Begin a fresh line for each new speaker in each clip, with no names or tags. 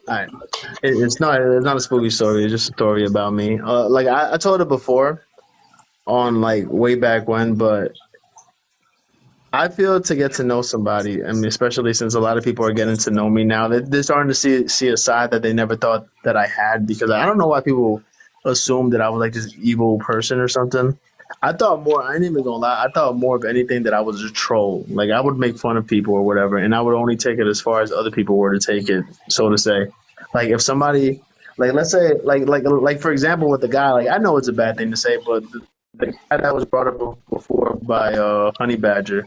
Alright. It's not a spooky story. It's just a story about me. Like I told it before on like way back when, but I feel to get to know somebody, I mean, especially since a lot of people are getting to know me now, they're starting to see a side that they never thought that I had. Because I don't know why people assume that I was like this evil person or something. I thought more. I ain't even gonna lie. I thought more of anything that I was a troll. Like I would make fun of people or whatever, and I would only take it as far as other people were to take it, so to say. Like if somebody, like let's say, like for example, with the guy, like I know it's a bad thing to say, but the guy that was brought up before by Honey Badger.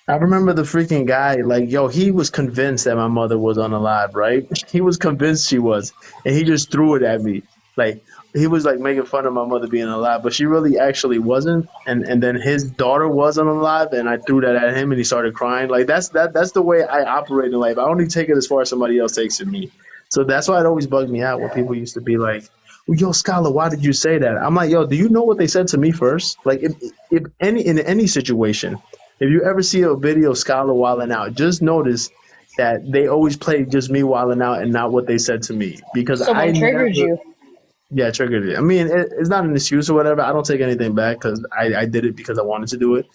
I remember the freaking guy, like, yo, he was convinced that my mother was unalive, right? He was convinced she was, and he just threw it at me. Like, he was like making fun of my mother being alive, but she really actually wasn't. And then his daughter was unalive, and I threw that at him, and he started crying. Like, that's the way I operate in life. I only take it as far as somebody else takes it me. So that's why it always bugged me out when people used to be like, well, yo, Scholar, why did you say that? I'm like, yo, do you know what they said to me first? Like, if any in any situation, if you ever see a video of Scholar wilding out, just notice that they always play just me wilding out and not what they said to me because I
Someone triggered
never,
you.
yeah, triggered it. I mean, it's not an excuse or whatever. I don't take anything back because I did it because I wanted to do it.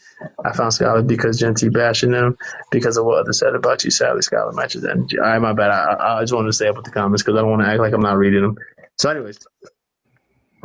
I found Scholar because Genty bashing them because of what others said about you. Sadly, Scholar matches energy. All right, my bad. I just want to stay up with the comments because I don't want to act like I'm not reading them. So, anyways,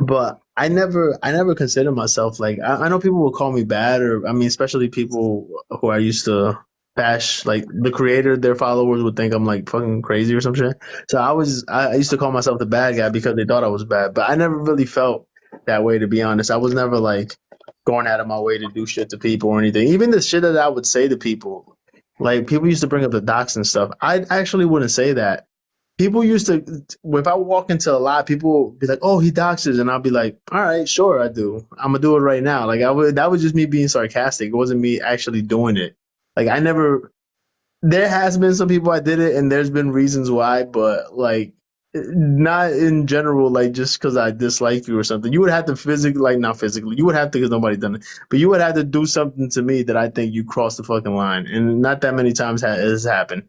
but I never considered myself like I know people will call me bad or I mean especially people who I used to bash like the creator their followers would think I'm like fucking crazy or some shit. So I used to call myself the bad guy because they thought I was bad, but I never really felt that way to be honest. I was never like going out of my way to do shit to people or anything. Even the shit that I would say to people, like people used to bring up the docs and stuff. I actually wouldn't say that. People used to, if I walk into a lot, people would be like, "Oh, he doxes," and I'll be like, "All right, sure, I do. I'm gonna do it right now." Like I would, that was just me being sarcastic. It wasn't me actually doing it. Like I never. There has been some people I did it, and there's been reasons why, but like not in general. Like just because I dislike you or something, you would have to physically, like not physically, you would have to because nobody done it, but you would have to do something to me that I think you crossed the fucking line, and not that many times has happened.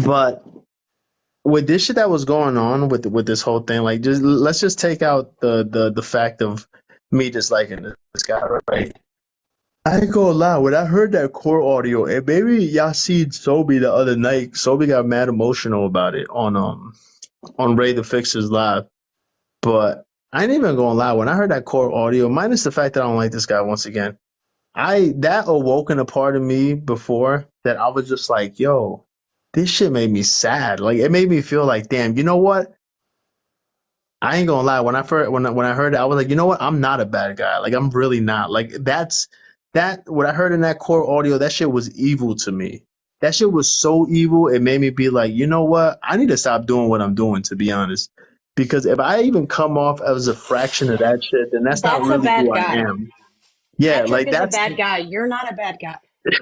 But with this shit that was going on with this whole thing, like just let's just take out the fact of me disliking this guy, right? I ain't gonna lie, when I heard that core audio, and maybe y'all seen Sobe the other night, Sobe got mad emotional about it on Ray the Fixer's live. But I ain't even gonna lie, when I heard that core audio, minus the fact that I don't like this guy once again, I that awoken a part of me before that I was just like, yo, this shit made me sad. Like it made me feel like, damn, you know what? I ain't gonna lie. When I first when I heard it, I was like, you know what? I'm not a bad guy. Like I'm really not. Like that what I heard in that core audio. That shit was evil to me. That shit was so evil. It made me be like, you know what? I need to stop doing what I'm doing. To be honest, because if I even come off as a fraction of that shit, then that's not
That's a
really
bad
who I
guy.
am. Yeah,
Patrick
like
is a
that's
bad guy. You're not a bad guy.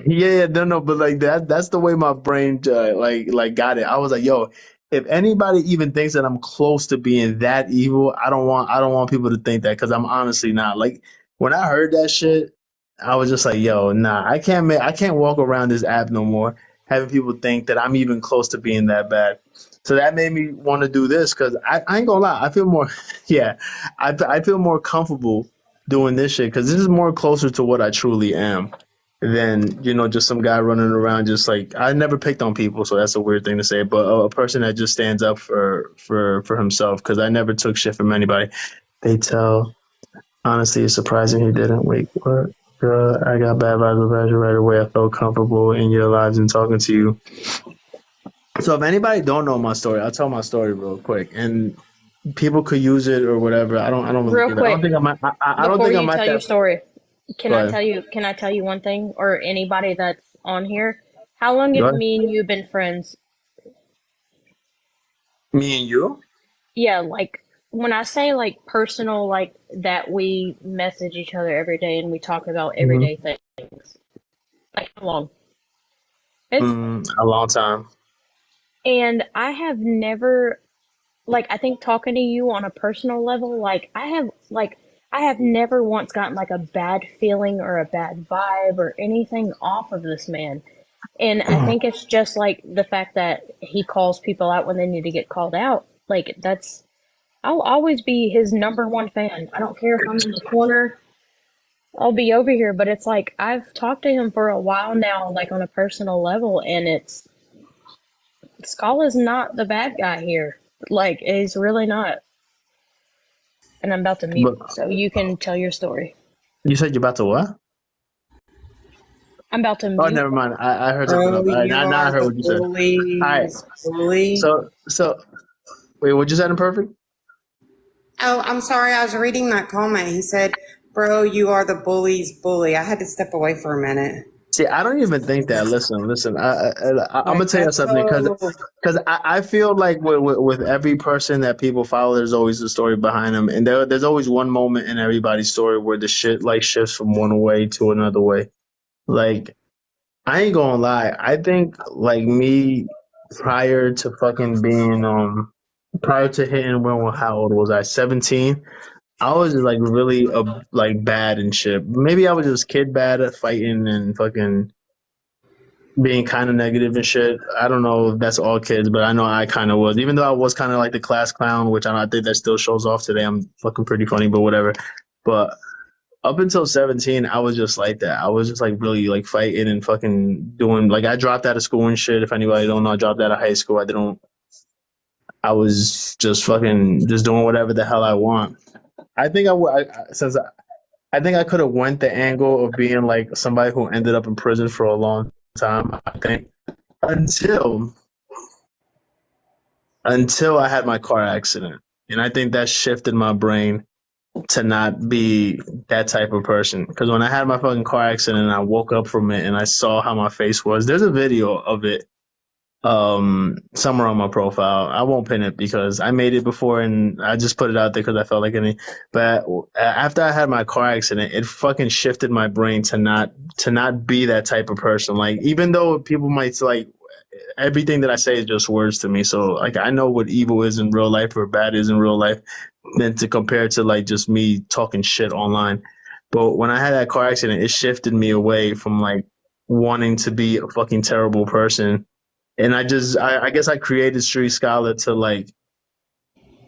yeah, no, no, but like that's the way my brain like got it. I was like, yo, if anybody even thinks that I'm close to being that evil, I don't want people to think that because I'm honestly not. Like when I heard that shit, I was just like, yo, nah, I can't walk around this app no more having people think that I'm even close to being that bad. So that made me want to do this because I ain't gonna lie, I feel more, yeah, I feel more comfortable doing this shit because this is more closer to what I truly am than just some guy running around just like I never picked on people, so that's a weird thing to say, but a person that just stands up for himself because I never took shit from anybody. They tell honestly, it's surprising he didn't. Wait, what? I got bad vibes about you right away. I felt comfortable in your lives and talking to you. So if anybody don't know my story, I'll tell my story real quick, and people could use it or whatever. I don't really
Real
give it. I don't
quick,
think I don't
before
think
you
I'm at
tell your
that.
story, can
Go
I
ahead.
tell you? Can I tell you one thing, or anybody that's on here? How long
Go
have
ahead.
me and you been friends?
Me and you.
Yeah, like when I say like personal, like that we message each other every day and we talk about
Hmm.
everyday things. Like how long? It's
A long time.
and I have never like I think talking to you on a personal level, like I have like I have never once gotten like a bad feeling or a bad vibe or anything off of this man. And I think it's just like the fact that he calls people out when they need to get called out. Like that's I'll always be his number one fan. I don't care if I'm in the corner. I'll be over here, but it's like I've talked to him for a while now, like on a personal level, and it's Skolla's not the bad guy here. Like he's really not. And I'm about to mute,
But
so you can tell your story.
you said you're about to what?
I'm about to
Oh,
mute.
never mind. I heard something
Bro,
else. All right,
you
now I
are
heard
the
what you said. All right.
bully's bully.
So wait, what you said in perfect?
Oh, I'm sorry. I was reading that comment. He said, "Bro, you are the bully's bully." I had to step away for a minute.
See, I don't even think that. Listen. I'm gonna
Like
tell you
that's
something because
so.
I feel like with every person that people follow, there's always a story behind them, and there's always one moment in everybody's story where the shit like shifts from one way to another way. Like I ain't gonna lie, I think like me prior to fucking being prior to hitting when how old was I? 17. I was just like really like bad and shit. Maybe I was just kid bad at fighting and fucking being kind of negative and shit. I don't know if that's all kids, but I know I kind of was. Even though I was kind of like the class clown, which I think that still shows off today. I'm fucking pretty funny, but whatever. But up until 17, I was just like that. I was just like really like fighting and fucking doing like I dropped out of school and shit. If anybody don't know, I dropped out of high school. I was just fucking just doing whatever the hell I want. I think since I think I could have went the angle of being like somebody who ended up in prison for a long time. I think until until I had my car accident, and I think that shifted my brain to not be that type of person. Because when I had my fucking car accident, and I woke up from it and I saw how my face was. There's a video of it somewhere on my profile. I won't pin it because I made it before and I just put it out there because I felt like any. But after I had my car accident, it fucking shifted my brain to not be that type of person. Like even though people might like everything that I say is just words to me. So like I know what evil is in real life or bad is in real life, than to compare to like just me talking shit online. But when I had that car accident, it shifted me away from like wanting to be a fucking terrible person. And I guess I created Street Scholar to like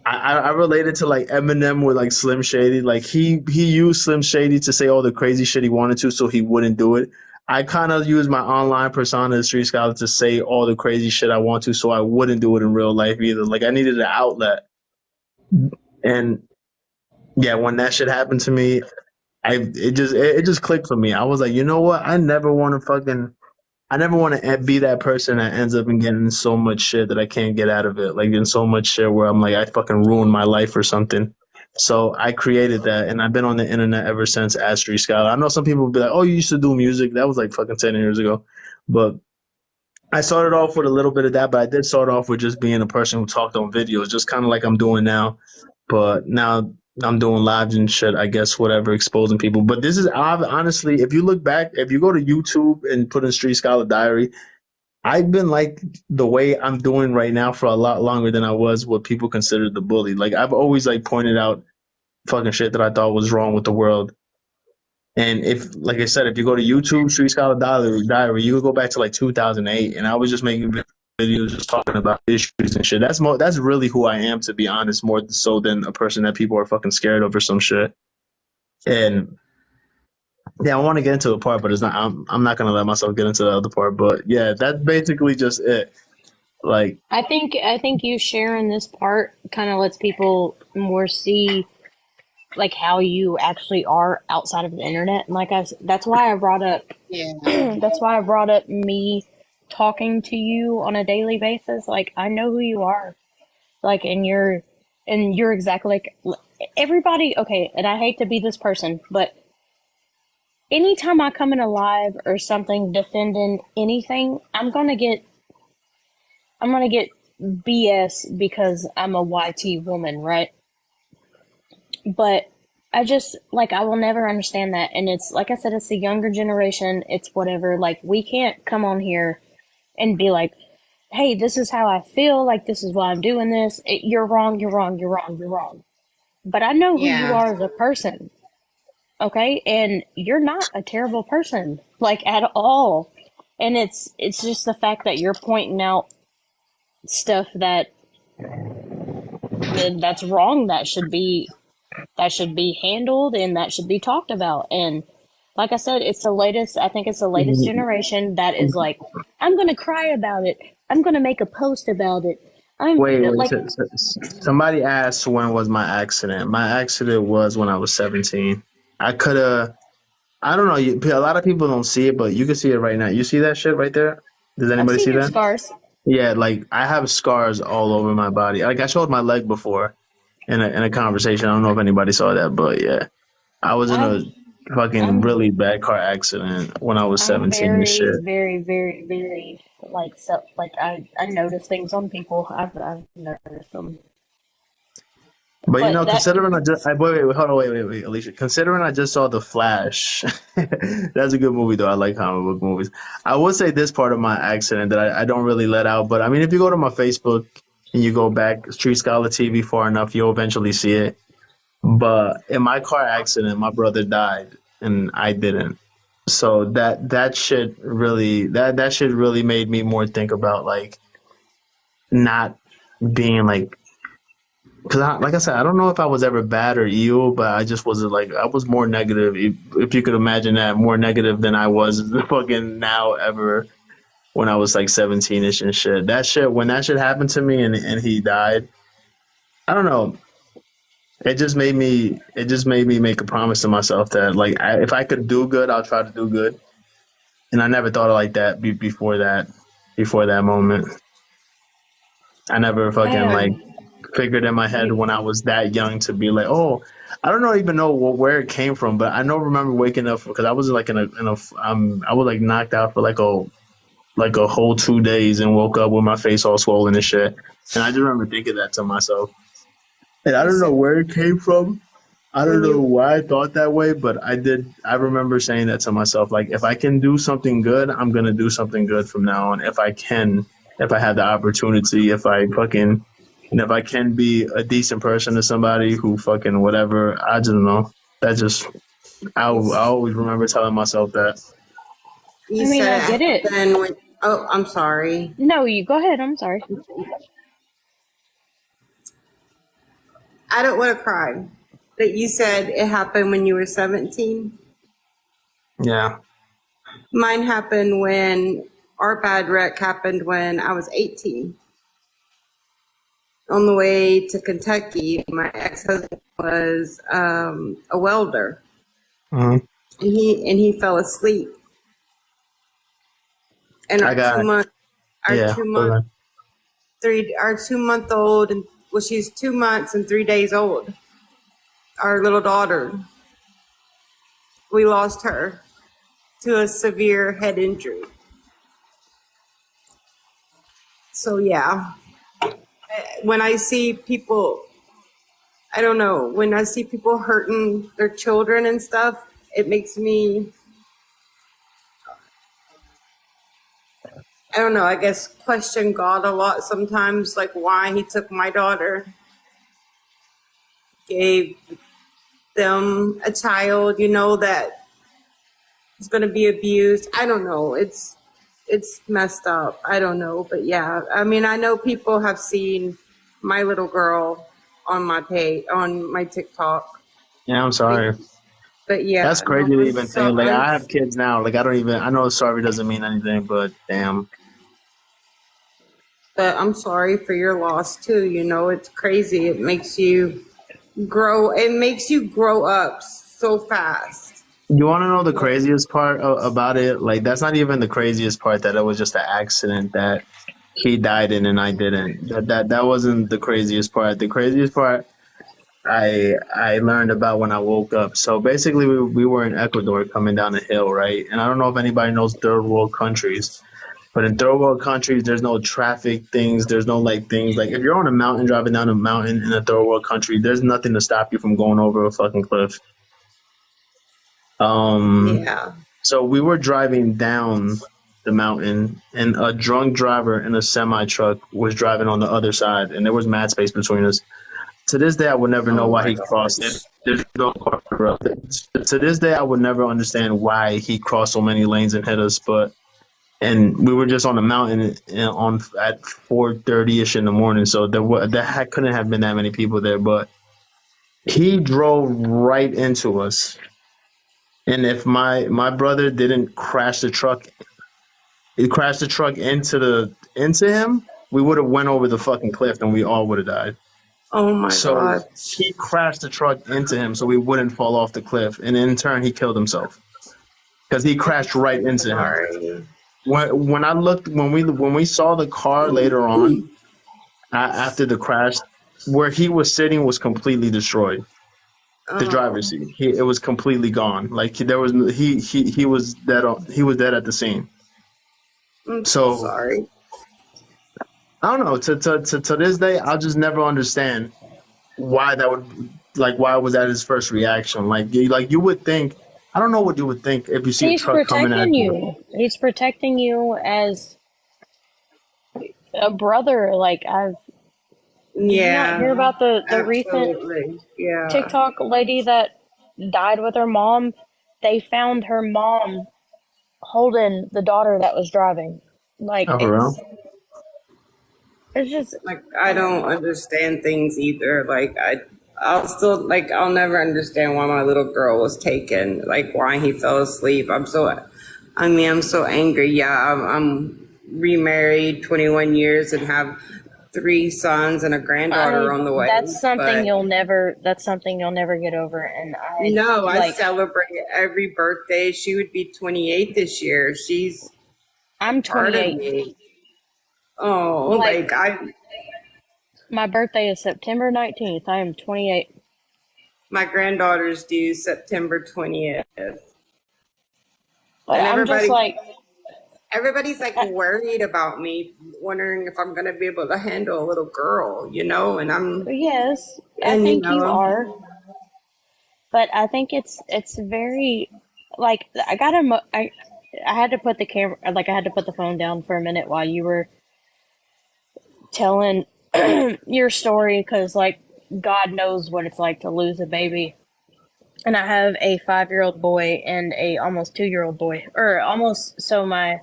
I related to like Eminem with like Slim Shady. Like he used Slim Shady to say all the crazy shit he wanted to, so he wouldn't do it. I kind of used my online persona as Street Scholar to say all the crazy shit I want to, so I wouldn't do it in real life either. Like I needed an outlet, and yeah, when that shit happened to me, it just clicked for me. I was like, you know what? I never want to be that person that ends up in getting so much shit that I can't get out of it. Like in so much shit where I'm like, I fucking ruined my life or something. So I created that, and I've been on the internet ever since as Street Scholar. I know some people will be like, "Oh, you used to do music." That was like fucking 10 years ago, but I started off with a little bit of that. But I did start off with just being a person who talked on videos, just kind of like I'm doing now. But now I'm doing lives and shit, I guess, whatever, exposing people. But this is honestly, if you look back, if you go to YouTube and put in Street Scholar Diary, I've been like the way I'm doing right now for a lot longer than I was what people considered the bully. Like I've always like pointed out fucking shit that I thought was wrong with the world. And if, like I said, if you go to YouTube, Street Scholar Diary, you could go back to like 2008, and I was just making videos just talking about issues and shit. That's really who I am, to be honest, more so than a person that people are fucking scared of or some shit. And yeah, I want to get into the part, but it's not. I'm not gonna let myself get into the other part. But yeah, that's basically just it. Like,
I think you sharing this part kind of lets people more see like how you actually are outside of the internet. And that's why I brought up
Yeah.
that's why I brought up me talking to you on a daily basis. Like I know who you are. Like and you're exactly like everybody. Okay, and I hate to be this person, but anytime I come in a live or something defending anything, I'm gonna get BS because I'm a YT woman, right? But I just like I will never understand that, and it's like I said, it's the younger generation. It's whatever. Like we can't come on here and be like, "Hey, this is how I feel. Like this is why I'm doing this. You're wrong. You're wrong. You're wrong. You're wrong." But I know who you
Yeah.
are as a person. okay? And you're not a terrible person, like at all. And it's just the fact that you're pointing out stuff that's wrong, that should be handled and that should be talked about. And like I said, I think it's the latest generation that is like, I'm going to cry about it. I'm going to make a post about it. I'm
Wait.
like,
Somebody asked when was my accident. My accident was when I was 17. I could have. I don't know. A lot of people don't see it, but you can see it right now. You see that shit right there? Does
I've
anybody
seen
see
your
that?
scars.
Yeah, like I have scars all over my body. Like I showed my leg before in a conversation. I don't know if anybody saw that, but yeah, I was in
I've,
a fucking
I'm,
really bad car accident when I was
I'm
17 and
very,
shit.
very, very, very, like, so, like, I notice things on people. I've noticed them.
But you
But
know,
that,
considering wait, hold on, wait, Alicia. Considering I just saw The Flash, that's a good movie though. I like comic book movies. I would say this part of my accident that I don't really let out, but I mean, if you go to my Facebook and you go back Street Scholar TV far enough, you'll eventually see it. But in my car accident, my brother died and I didn't. So that shit really made me more think about like not being like because like I said, I don't know if I was ever bad or evil, but I just was like I was more negative. If you could imagine that, more negative than I was fucking now ever when I was like 17ish and shit. That shit when that shit happened to me and he died, I don't know. It just made me make a promise to myself that like if I could do good, I'll try to do good. And I never thought of like that before that moment. I never
I
fucking like figured in my head
you,
when I was that young to be like, oh, I don't know even know where it came from, but I know remember waking up because I was like I was like knocked out for like a whole 2 days and woke up with my face all swollen and shit. And I just remember thinking that to myself. And I
You
don't know
said
where it came from. I don't
when
know
you
why I thought that way, but I did. I remember saying that to myself. Like, if I can do something good, I'm gonna do something good from now on. If I can, if I have the opportunity, if I fucking, and if I can be a decent person to somebody who fucking whatever, I just know. That just,
you,
I always remember telling myself that.
you
I mean,
said
I
it
get it.
happened when. Oh, I'm sorry.
No, you go ahead. I'm sorry.
I don't want to cry. But you said it happened when you were 17.
Yeah.
Mine happened when our bad wreck happened when I was 18. On the way to Kentucky, my ex-husband was a welder,
uh
and he fell asleep. And
I got,
our
yeah.
2 month, our 2 month old, and well, she's 2 months and 3 days old. Our little daughter, we lost her to a severe head injury. So yeah, when I see people, I don't know, when I see people hurting their children and stuff, it makes me, I don't know, I guess question God a lot sometimes, like why he took my daughter, gave them a child, that is going to be abused. I don't know. It's messed up. I don't know, but yeah. I mean, I know people have seen my little girl on my page, on my TikTok.
Yeah, I'm
But,
sorry.
but
That's
yeah, no,
crazy to even think. Like, I have kids now. Like, I don't even, I know sorry doesn't mean anything, but damn.
but I'm sorry for your loss too. It's crazy. It makes you grow. It makes you grow up so fast.
You want to know the craziest part about it? Like, that's not even the craziest part that it was just an accident that he died in and I didn't. That wasn't the craziest part. The craziest part I learned about when I woke up. So basically, we were in Ecuador coming down a hill, right? And I don't know if anybody knows third world countries, but in third world countries, there's no traffic things. There's no like things like if you're on a mountain driving down a mountain in a third world country, there's nothing to stop you from going over a fucking cliff. Um,
Yeah.
so we were driving down the mountain, and a drunk driver in a semi truck was driving on the other side, and there was mad space between us. To this day, I would never know
Oh
why
my
he crossed it.
gosh.
There's no car for us. To this day, I would never understand why he crossed so many lanes and hit us. But and we were just on the mountain on at 4:30 ish in the morning, so couldn't have been that many people there. But he drove right into us, and if my brother didn't crash the truck, he crashed the truck into him, we would have went over the fucking cliff, and we all would have died.
Oh my
So
gosh.
he crashed the truck into him so we wouldn't fall off the cliff. And in turn, he killed himself because he
I'm
crashed
so
right into him.
sorry.
When we saw the car later on after the crash, where he was sitting was completely destroyed. The driver's
Oh,
seat, it was completely gone. Like there was he was dead. He was dead at the scene.
I'm so
So
sorry.
I don't know. To this day, I'll just never understand why that would why was that his first reaction? Like you would think. I don't know what you would think if you see a
He's
truck coming at
protecting
you.
you. He's protecting you as a brother. Like I've did you not hear
Yeah,
about the recent
absolutely. Yeah.
TikTok lady that died with her mom? They found her mom holding the daughter that was driving. Like
Oh, for real?
it's just
Like I don't understand things either. I'll still I'll never understand why my little girl was taken. Like why he fell asleep. I'm so angry. Yeah, I'm remarried 21 years and have three sons and a granddaughter on the way. But
that's something you'll never get over. And I
no, I
like
celebrate every birthday. She would be 28 this year. She's
I'm
part of
28.
me. Oh,
Like my birthday is September 19th. I am 28.
my granddaughter's due September 20th.
But
And
I'm just like,
everybody's like worried about me, wondering if I'm gonna be able to handle a little girl, you know,
yes, I
and you
think you
know,
are. But I think it's very like I had to put the camera like I had to put the phone down for a minute while you were telling your story because like God knows what it's like to lose a baby. And I have a 5-year-old boy and a almost 2-year-old boy, or almost. So my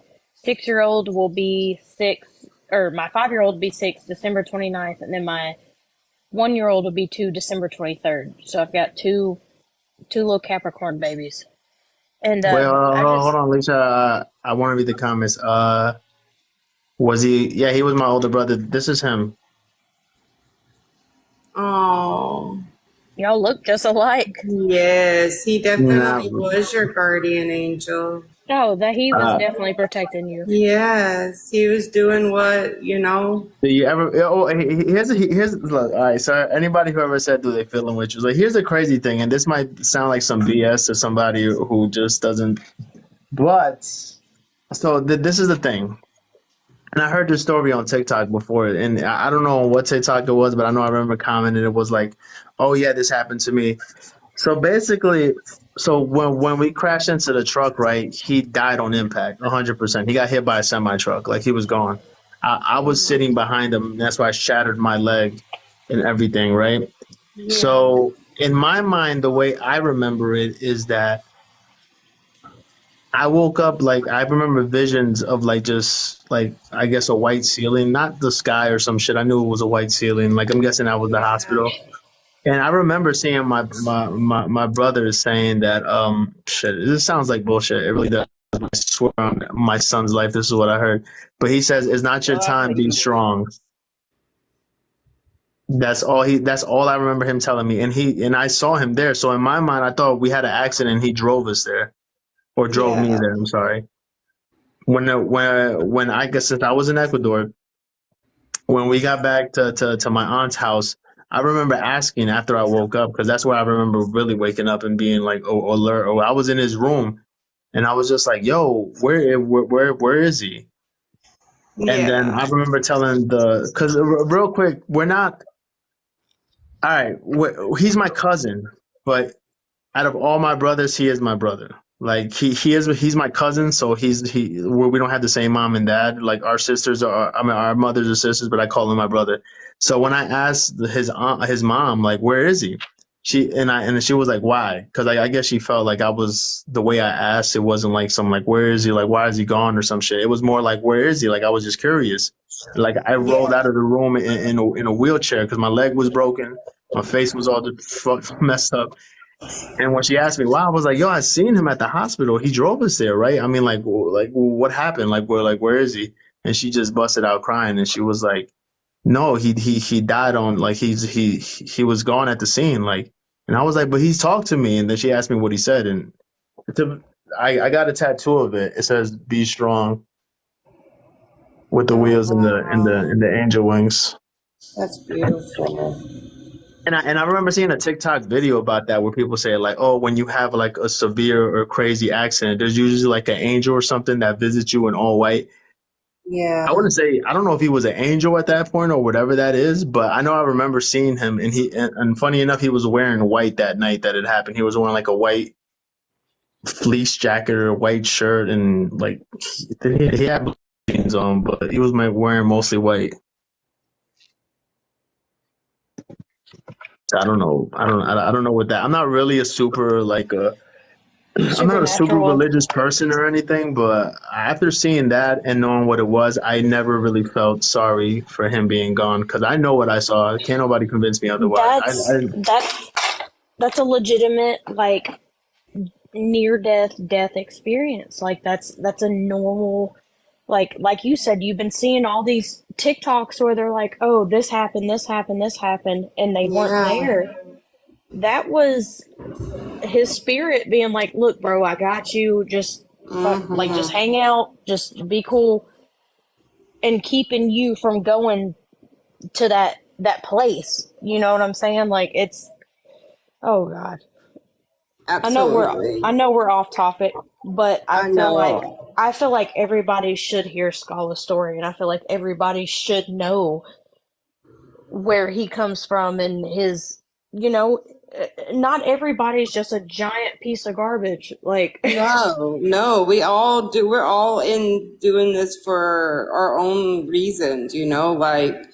6-year-old will be 6, or my 5-year-old will be 6 December 29th, and then my 1-year-old will be 2 December 23rd. So I've got two little Capricorn babies, and
Wait,
I
hold
just
on, Lisa. I want to read the comments. Was he? Yeah, he was my older brother. This is him.
oh
y'all look just alike.
yes, he
Nah,
definitely was your guardian angel.
Oh, that he was
uh,
definitely protecting you.
Yes, he was doing what, you know.
do you ever? Oh, here's look. All right, so anybody who ever said, "Do they feel in witches?" Like, here's the crazy thing, and this might sound like some BS to somebody who just doesn't. But so this is the thing, and I heard this story on TikTok before, and I don't know what TikTok it was, but I know I remember commenting. It was like, "Oh yeah, this happened to me." So basically, so when we crashed into the truck, right, he died on impact, 100%. He got hit by a semi truck, like he was gone. I was sitting behind him, and that's why I shattered my leg and everything, right?
Yeah.
So in my mind, the way I remember it is that I woke up like I remember visions of like just like I guess a white ceiling, not the sky or some shit. I knew it was a white ceiling. Like I'm guessing that was the
Yeah.
hospital. And I remember seeing my brother saying that shit. This sounds like bullshit. It really does. I swear on my son's life, this is what I heard. But he says, "It's not your time. Be strong." That's all I remember him telling me. And I saw him there. So in my mind, I thought we had an accident. And he drove us there or drove me
Yeah.
there. I'm sorry. When I guess since I was in Ecuador, when we got back to my aunt's house, I remember asking after I woke up because that's where I remember really waking up and being like alert. Or I was in his room and I was just like, "Yo, where is he?" And then
Yeah.
I remember telling because real quick, we're not all right. He's my cousin, but out of all my brothers, he is my brother. Like he's my cousin, so we don't have the same mom and dad. Like our sisters are, I mean, our mothers are sisters, but I call him my brother. So when I asked his mom, like, where is he? She was like, why? Because I guess she felt like I was the way I asked. It wasn't like some like, where is he? Like, why is he gone or some shit. It was more like, where is he? Like I was just curious. Like I rolled
Yeah.
out of the room in a wheelchair because my leg was broken, my face was all messed up. And when she asked me why, I was like, "Yo, I seen him at the hospital. He drove us there, right? I mean, what happened? Where is he?" And she just busted out crying, and she was like, "No, he died on like he was gone at the scene, like." And I was like, "But he's talked to me." And then she asked me what he said, and to, I got a tattoo of it. It says "Be strong" with the
Oh,
wheels and
wow.
the angel wings.
That's beautiful.
And I remember seeing a TikTok video about that where people say like, oh, when you have like a severe or crazy accident, there's usually like an angel or something that visits you in all white. I
Yeah.
wouldn't say I don't know if he was an angel at that point or whatever that is, but I know I remember seeing him and funny enough, he was wearing white that night that it happened. He was wearing like a white fleece jacket or a white shirt and like he had blue jeans on, but he was wearing mostly white. So I don't know. I don't know what that. I'm not really a super like a I'm not a super
Supernatural.
religious person or anything, but after seeing that and knowing what it was, I never really felt sorry for him being gone because I know what I saw. Can't nobody convince me otherwise.
That's that's a legitimate like near death experience. Like that's a normal like you said, you've been seeing all these TikToks where they're like, "Oh, this happened, this happened, this happened," and they weren't
Yeah.
there. That was his spirit being like, "Look, bro, I got you. Just like just
Mm-hmm.
hang out, just be cool," and keeping you from going to that place. You know what I'm saying? Like it's oh god. I know we're I
Absolutely.
know we're off topic, but
I know.
I feel like everybody should hear Skolla's story, and I feel like everybody should know where he comes from and his, you know, not everybody's just a giant piece of garbage. Like,
No, no, we all do. We're all in doing this for our own reasons, like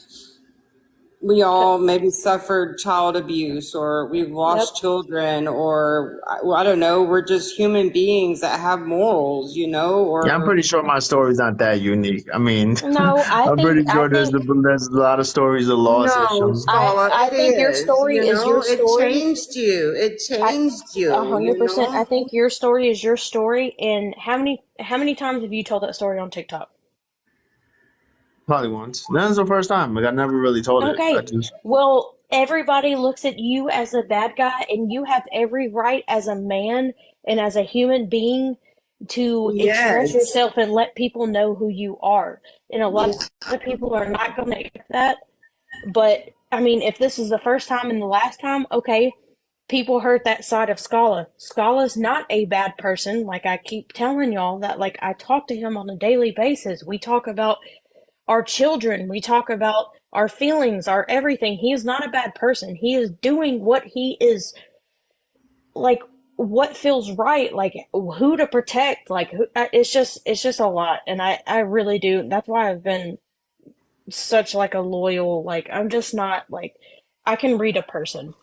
we all maybe suffered child abuse or we've
yep.
lost children or I don't know, we're just human beings that have morals,
Yeah, I'm
or
pretty sure my story's not that unique. I mean,
No,
I'm pretty sure there's a lot of stories of loss and
no,
some.
Scholar,
I
it
think your
is,
story is your
it
story.
changed you. It
I
changed
a
you,
hundred percent. I think your story is your story. And how many times have you told that story on TikTok?
Probably once. That's the first time. Like I never really told it. I
Okay.
just
Well, everybody looks at you as a bad guy, and you have every right as a man and as a human being to express
Yes.
yourself and let people know who you are. And a lot of people are not going to accept that. But I mean, if this is the first time and the last time, okay, people heard that side of Skolla. Skolla's not a bad person. Like I keep telling y'all that, like I talk to him on a daily basis. We talk about our children. We talk about our feelings, our everything. He is not a bad person. He is doing what he is like what feels right, like who to protect, like who, it's just a lot. And I really do. That's why I've been such like a loyal, like I'm just not like I can read a person.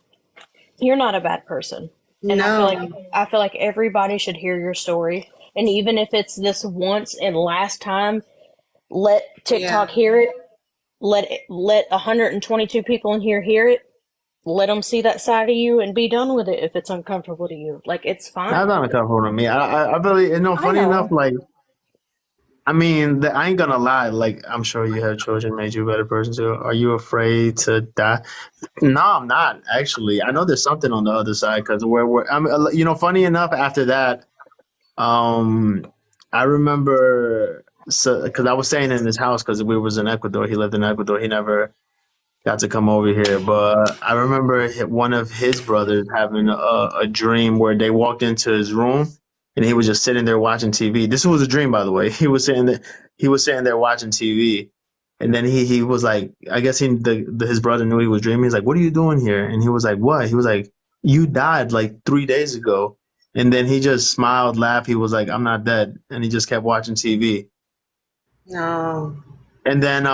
You're not a bad person. And
No.
I feel like everybody should hear your story. And even if it's this once and last time, let
Yeah.
TikTok hear it. Let 122 people in here hear it. Let them see that side of you and be done with it if it's uncomfortable to you. Like it's
that's
fine.
not uncomfortable to me. I really
I
funny enough,
know.
like I mean, I ain't gonna lie. Like, I'm sure you have children made you a better person too. Are you afraid to die? No, I'm not actually. I know there's something on the other side because funny enough, after that, um, I remember because I was staying in his house because we was in Ecuador. He lived in Ecuador. He never got to come over here, but I remember one of his brothers having a dream where they walked into his room and he was just sitting there watching TV. This was a dream, by the way. He was sitting there watching TV, and then he was like, I guess his brother knew he was dreaming. He's like, "What are you doing here?" And he was like, "What?" He was like, "You died like 3 days ago." And then he just smiled, laughed. He was like, "I'm not dead," and he just kept watching TV.
No.
And then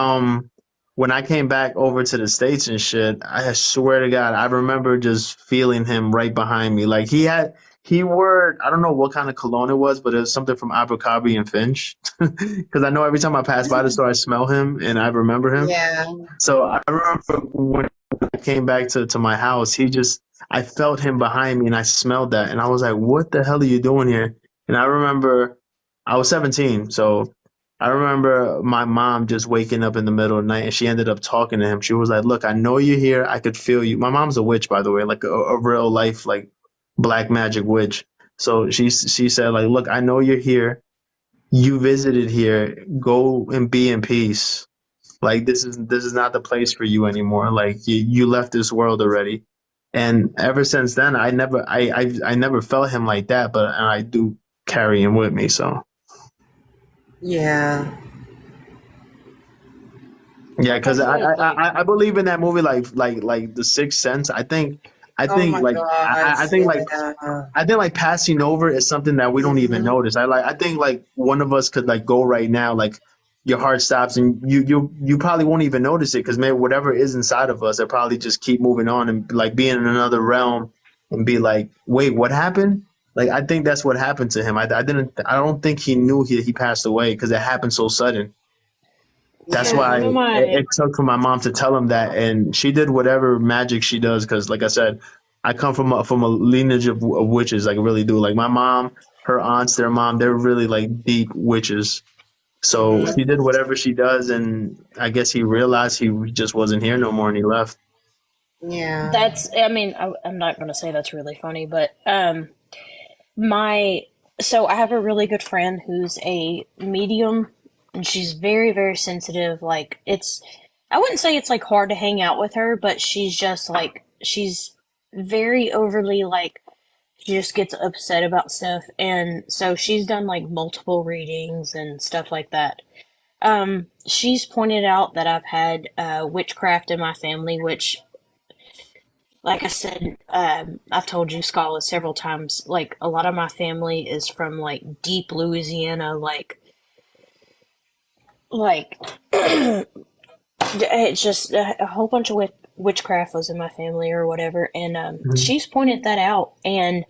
when I came back over to the States and shit, I swear to God, I remember just feeling him right behind me. Like he wore, I don't know what kind of cologne it was, but it was something from Abercrombie and Finch. Because I know every time I pass by the store, I smell him and I remember him.
Yeah.
So I remember when I came back to my house, I felt him behind me and I smelled that. And I was like, what the hell are you doing here? And I remember I was 17. So I remember my mom just waking up in the middle of the night and she ended up talking to him. She was like, look, I know you're here. I could feel you. My mom's a witch, by the way, like a real life, like black magic witch. So she said, like, look, I know you're here. You visited here. Go and be in peace. Like this is not the place for you anymore. Like you left this world already. And ever since then, I never felt him like that, but and I do carry him with me. So
Yeah.
yeah,
Like I
because
said, like
I believe in that movie like The Sixth Sense. I
Oh
think
my
like
gosh. Yeah.
I think like passing over is something that we don't even
Hmm.
notice. I think like one of us could like go right now, like your heart stops and you probably won't even notice it because maybe whatever is inside of us, it probably just keep moving on and like be in another realm and be like, wait, what happened? Like I think that's what happened to him. I don't think he knew he passed away because it happened so sudden. That's
so
Yeah.
why
one of
it
my
took for my mom to tell him that, and she did whatever magic she does. Because, like I said, I come from a lineage of witches. Like, really do. Like my mom, her aunts, their mom, they're really like deep witches. So
Hmm.
she did whatever she does, and I guess he realized he just wasn't here no more, and he left.
Yeah.
that's I mean I'm not going to say that's really funny, but my so I have a really good friend who's a medium and she's very very sensitive. Like it's I wouldn't say it's like hard to hang out with her, but she's just like she's very overly like she just gets upset about stuff, and so she's done like multiple readings and stuff like that. She's pointed out that I've had witchcraft in my family, which, like I said, I've told you, Skolla, several times. Like a lot of my family is from like deep Louisiana, like it's just a whole bunch of witchcraft was in my family or whatever, and
Mhm.
she's pointed that out, and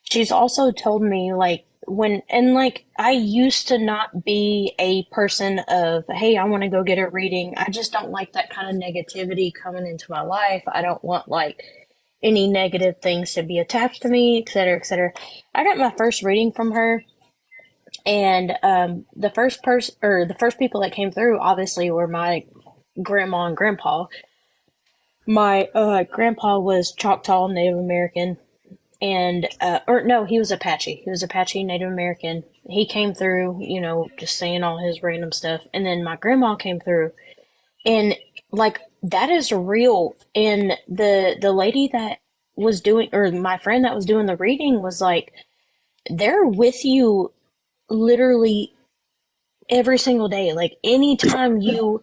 she's also told me like when and like I used to not be a person of hey I want to go get a reading. I just don't like that kind of negativity coming into my life. I don't want like any negative things to be attached to me, etc., etc. I got my first reading from her, and the first person or the first people that came through obviously were my grandma and grandpa. My grandpa was Choctaw Native American, and or no, he was Apache. He was Apache Native American. He came through, just saying all his random stuff, and then my grandma came through, and like that is real. And the lady that was doing, or my friend that was doing the reading was like, they're with you literally every single day. Like anytime you.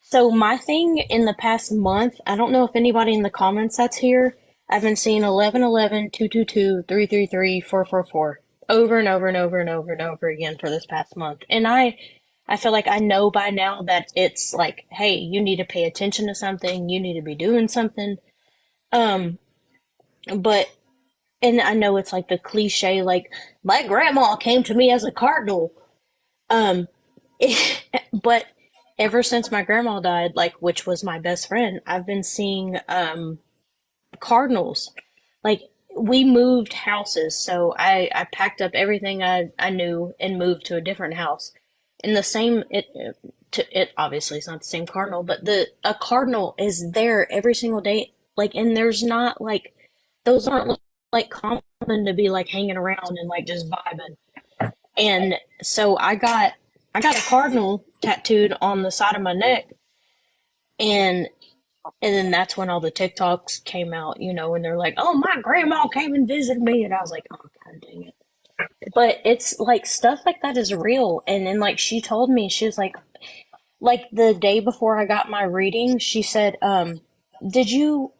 So my thing in the past month, I don't know if anybody in the comments that's here. I've been seeing 1111, 222, 333, 444 over and over and over and over and over again for this past month. And I feel like I know by now that it's like, hey, you need to pay attention to something, you need to be doing something. Um, but and I know it's like the cliche, like my grandma came to me as a cardinal. Um, but ever since my grandma died, like which was my best friend, I've been seeing cardinals. Like we moved houses, so I packed up everything I knew and moved to a different house. And the same it obviously it's not the same cardinal, but the a cardinal is there every single day. Like and there's not like those aren't like common to be like hanging around and like just vibing. And so I got a cardinal tattooed on the side of my neck, and then that's when all the TikToks came out, and they're like, "Oh, my grandma came and visited me," and I was like, "Oh, god dang it!" But it's like stuff like that is real, and then like she told me, she was like the day before I got my reading, she said, "Did you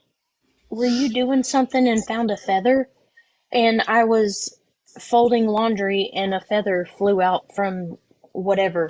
were you doing something and found a feather?" And I was folding laundry and a feather flew out from whatever